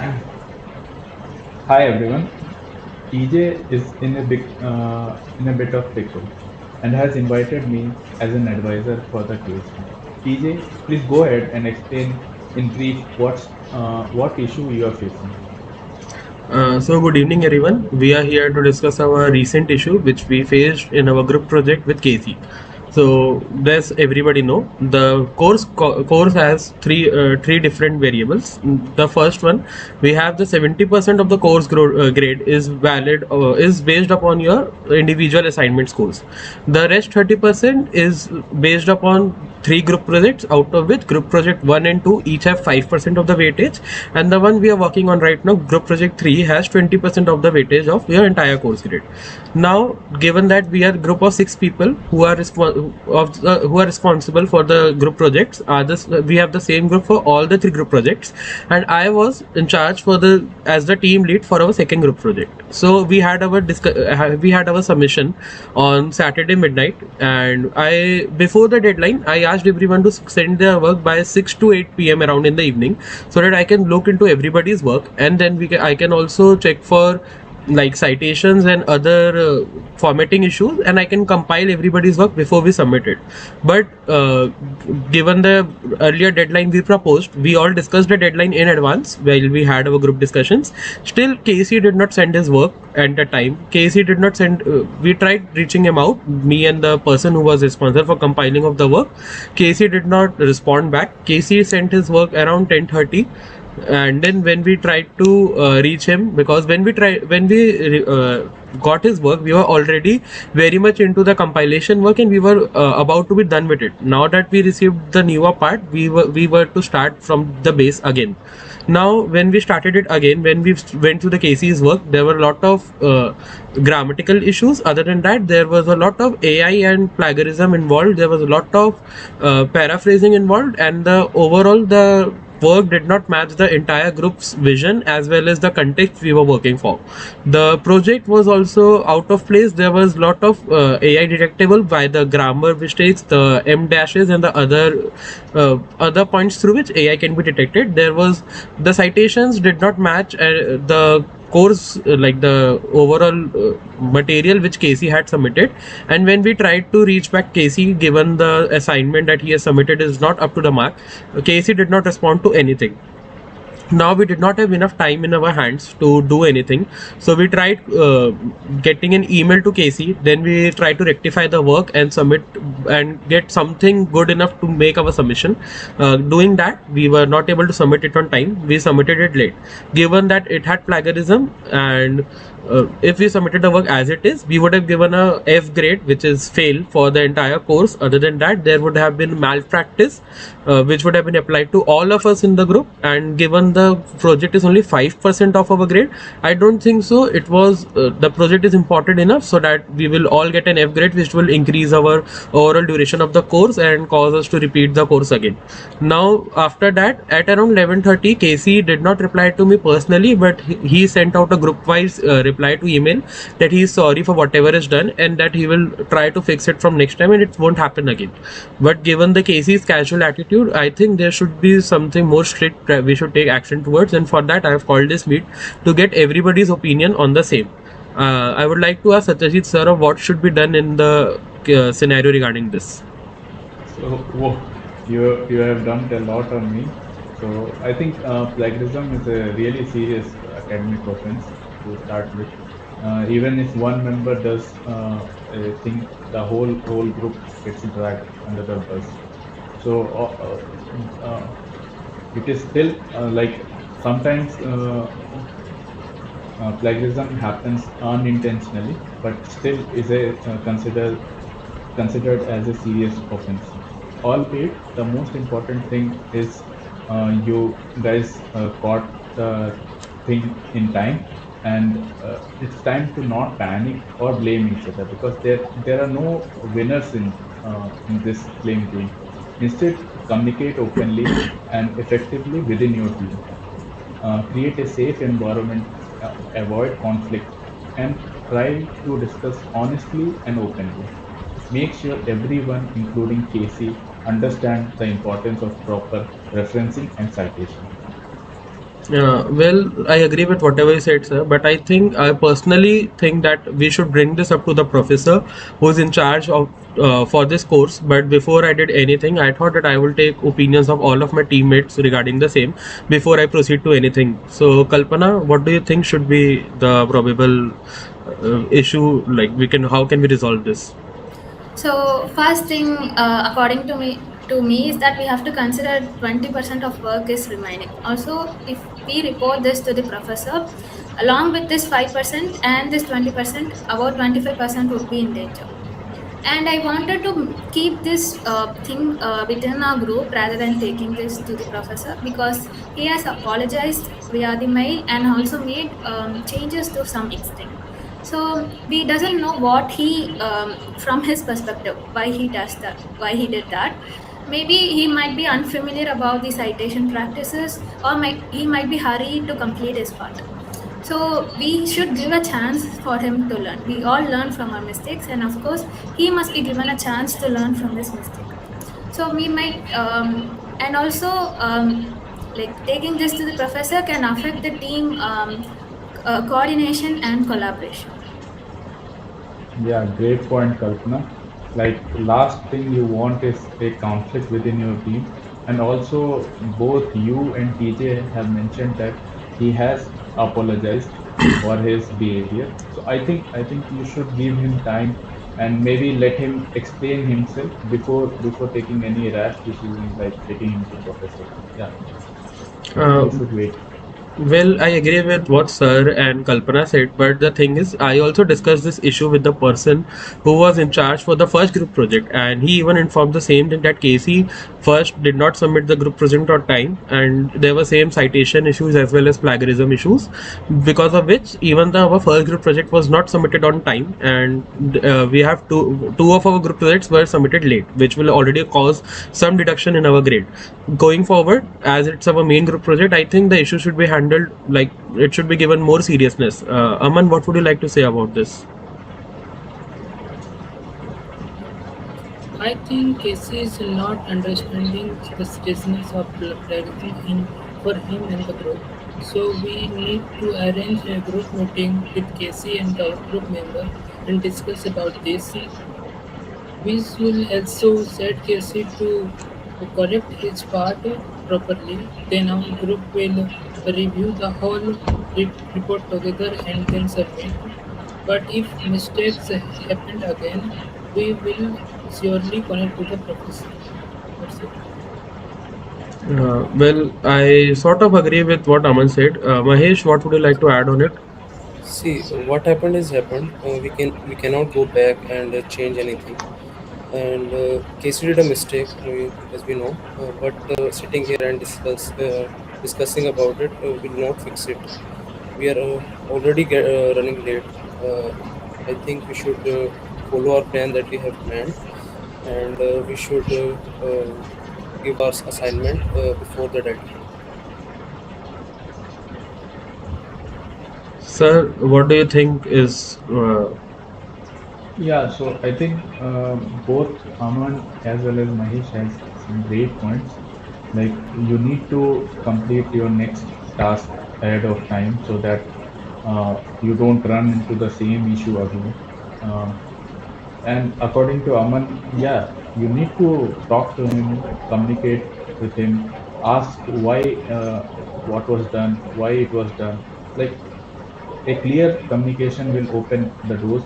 Hi everyone. TJ is in a bit of pickle and has invited me as an advisor for the case. TJ, please go ahead and explain in brief what issue you are facing. Good evening, everyone. We are here to discuss our recent issue, which we faced in our group project with Casey. So, as everybody know, the course has three different variables. The first one, we have the 70% of the grade is valid is based upon your individual assignment scores. The rest 30% is based upon three group projects, out of which group project 1 and 2 each have 5% of the weightage, and the one we are working on right now, group project 3, has 20% of the weightage of your entire course grade. Now, given that we are a group of 6 people who are who are responsible for the group projects, we have the same group for all the three group projects, and I was in charge for the as the team lead for our second group project. So we had our submission on Saturday midnight, and I before the deadline I asked everyone to send their work by 6 to 8 p.m. around in the evening, so that I can look into everybody's work, and then I can also check for like citations and other formatting issues, and I can compile everybody's work before we submit it. But given the earlier deadline we proposed, we all discussed the deadline in advance while we had our group discussions. Still, Casey did not send his work at the time. Casey did not send. We tried reaching him out, me and the person who was responsible for compiling of the work. Casey did not respond back. Casey sent his work around 10:30, and then when we tried to reach him, because when we got his work, we were already very much into the compilation work, and we were about to be done with it. Now that we received the newer part, we were to start from the base again. Now when we started it again, when we went through the Casey's work, there were a lot of grammatical issues. Other than that, there was a lot of AI and plagiarism involved. There was a lot of paraphrasing involved, and the overall the work did not match the entire group's vision as well as the context we were working for. The project was also out of place. There was a lot of AI detectable by the grammar mistakes, the M dashes, and the other points through which AI can be detected. There was the citations did not match the course, like the overall material which Casey had submitted. And when we tried to reach back Casey, given the assignment that he has submitted is not up to the mark, Casey did not respond to anything. Now we did not have enough time in our hands to do anything, so we tried getting an email to Casey. Then we tried to rectify the work and submit and get something good enough to make our submission. Doing that, we were not able to submit it on time. We submitted it late, given that it had plagiarism. And if we submitted the work as it is, we would have given a F grade, which is fail for the entire course. Other than that, there would have been malpractice, which would have been applied to all of us in the group. And given the project is only 5% of our grade, I don't think so. It was the project is important enough so that we will all get an F grade, which will increase our overall duration of the course and cause us to repeat the course again. Now, after that, at around 11:30, Casey did not reply to me personally, but he sent out a group-wise reply to email that he is sorry for whatever is done and that he will try to fix it from next time and it won't happen again. But given the Casey's casual attitude, I think there should be something more strict that we should take action towards, and for that I have called this meet to get everybody's opinion on the same. I would like to ask Satyajit sir of what should be done in the scenario regarding this. So, whoa, you have dumped a lot on me. So, I think plagiarism is a really serious academic offense to start with. Even if one member does a thing, the whole group gets dragged under the bus. So, it is still like sometimes plagiarism happens unintentionally, but still is a considered as a serious offense. Albeit, the most important thing is you guys caught the thing in time, and it's time to not panic or blame each other because there are no winners in this blame game. Instead, communicate openly and effectively within your team. Create a safe environment, avoid conflict, and try to discuss honestly and openly. Make sure everyone, including Casey, understand the importance of proper referencing and citation. Well, I agree with whatever you said, sir. But I personally think that we should bring this up to the professor who's in charge of for this course. But before I did anything, I thought that I will take opinions of all of my teammates regarding the same before I proceed to anything. So, Kalpana, what do you think should be the probable issue? Like, how can we resolve this? So first thing, according to me is that we have to consider 20% of work is remaining. Also, if we report this to the professor, along with this 5% and this 20%, about 25% would be in danger. And I wanted to keep this thing within our group rather than taking this to the professor, because he has apologized via the mail and also made changes to some extent. So we doesn't know what he from his perspective why he does that, why he did that. Maybe he might be unfamiliar about the citation practices, or he might be hurried to complete his part. So we should give a chance for him to learn. We all learn from our mistakes, and of course, he must be given a chance to learn from his mistake. So we might, and also, like taking this to the professor can affect the team coordination and collaboration. Yeah, great point, Kalpana. Like, last thing you want is a conflict within your team. And also, both you and TJ have mentioned that he has apologized for his behavior. So I think you should give him time and maybe let him explain himself before taking any rash decision like taking him to professor. Yeah, I think Uh, you should wait. Well, I agree with what Sir and Kalpana said, but the thing is, I also discussed this issue with the person who was in charge for the first group project, and he even informed the same thing that Casey first did not submit the group project on time, and there were same citation issues as well as plagiarism issues, because of which even our first group project was not submitted on time, and we have two of our group projects were submitted late, which will already cause some deduction in our grade. Going forward, as it's our main group project, I think the issue should be handled like it should be given more seriousness. Aman, what would you like to say about this? I think Casey is not understanding the seriousness of plagiarism for him and the group. So we need to arrange a group meeting with Casey and our group member and discuss about this. We should also set Casey to correct his part properly. Then our group will review the whole report together and then submit. But if mistakes happen again, we will surely connect to the professor. That's it. Well, I sort of agree with what Aman said. Mahesh, what would you like to add on it? See, what happened is happened. We cannot go back and change anything. And Casey did a mistake, as we know. But sitting here and discussing about it will not fix it. We are already running late. I think we should follow our plan that we have planned, and we should give our assignment before the deadline. Sir, what do you think is Yeah, so I think both Aman as well as Mahesh has some great points. Like, you need to complete your next task ahead of time so that you don't run into the same issue again. Um, and according to Aman, yeah, you need to talk to him, communicate with him, ask why what was done, why it was done. Like, a clear communication will open the doors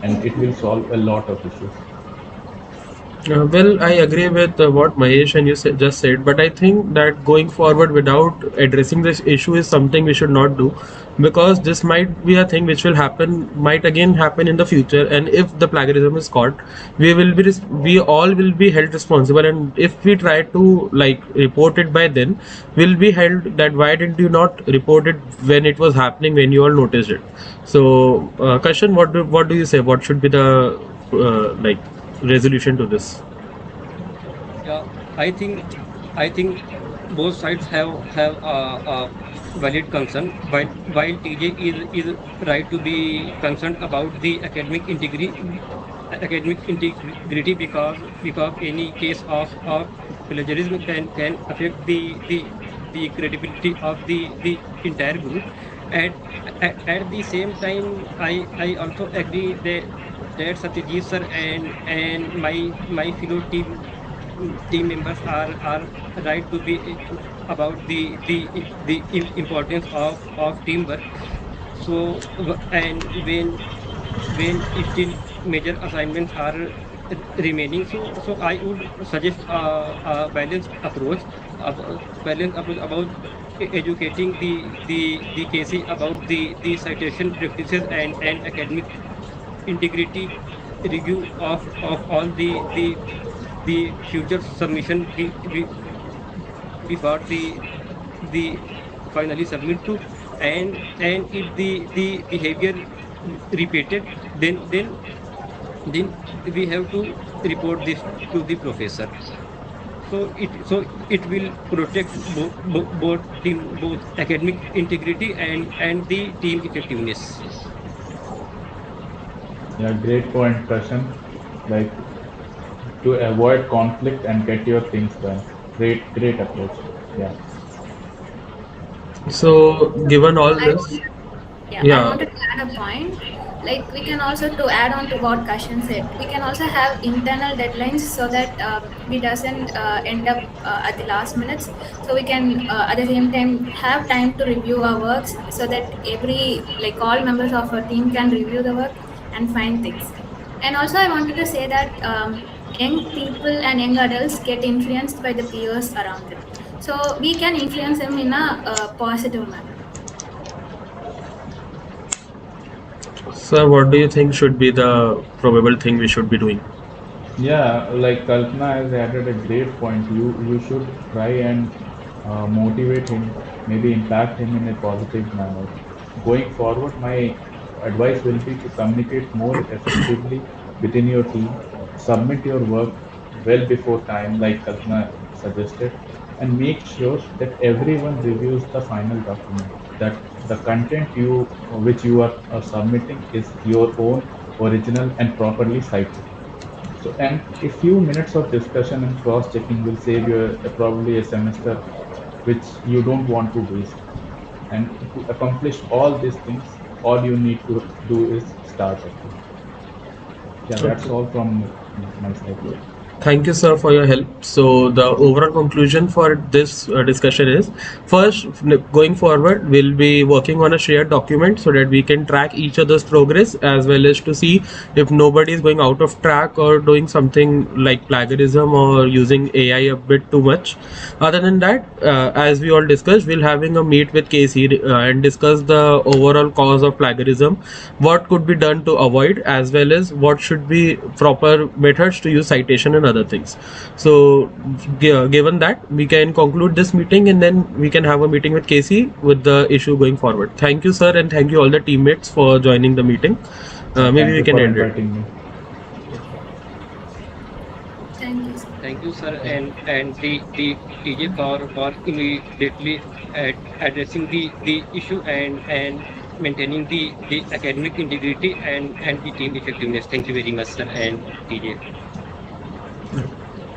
and it will solve a lot of issues. Well, I agree with what Mahesh and just said, but I think that going forward without addressing this issue is something we should not do, because this might be a thing which will happen, might again happen in the future. And if the plagiarism is caught, we all will be held responsible. And if we try to like report it by then, we'll be held that why didn't you not report it when it was happening, when you all noticed it. So, Kashan, what do you say? What should be the like resolution to this? Yeah, I think I think both sides have a valid concern. While TJ is right to be concerned about the academic integrity, because any case of plagiarism can affect the the credibility of the entire group. At at the same time, I also agree that Satyajit sir and my fellow team members are right to be about the importance of teamwork. So and when still major assignments are remaining, so I would suggest a balanced approach about educating the KC about the citation practices and academic integrity, review of all the future submission before the finally submit to. And if the behavior repeated, then we have to report this to the professor. So it will protect both academic integrity and the team effectiveness. Yeah, great point, Prashant. Like to avoid conflict and get your things done. Great approach. Yeah. So, So given all I this, wanted, yeah, I yeah. wanted to add a point. Like we can also to add on to what Kashan said, we can also have internal deadlines so that we doesn't end up at the last minutes. So we can at the same time have time to review our works so that every like all members of our team can review the work and find things. And also I wanted to say that young people and young adults get influenced by the peers around them. So we can influence them in a positive manner. So, what do you think should be the probable thing we should be doing? Yeah, like Kalpana has added a great point. You should try and motivate him, maybe impact him in a positive manner. Going forward, my advice will be to communicate more effectively within your team. Submit your work well before time, like Kalpana suggested, and make sure that everyone reviews the final document. That the content which you are submitting is your own original and properly cited. So, and a few minutes of discussion and cross-checking will save you probably a semester, which you don't want to waste. And to accomplish all these things, all you need to do is start actually. Yeah, that's Okay. all from my side. Thank you, sir, for your help. So, the overall conclusion for this discussion is first, going forward, we'll be working on a shared document so that we can track each other's progress as well as to see if nobody is going out of track or doing something like plagiarism or using AI a bit too much. Other than that, as we all discussed, we'll having a meet with Casey and discuss the overall cause of plagiarism, what could be done to avoid, as well as what should be proper methods to use citation and other things. So, given that, we can conclude this meeting and then we can have a meeting with Casey with the issue going forward. Thank you, sir, and thank you all the teammates for joining the meeting. Yeah, Maybe thank we you can for end it. inviting me. Thank you, sir. Thank you, sir, and the TJ for immediately addressing the issue and maintaining the academic integrity and the team effectiveness. Thank you very much, sir and TJ.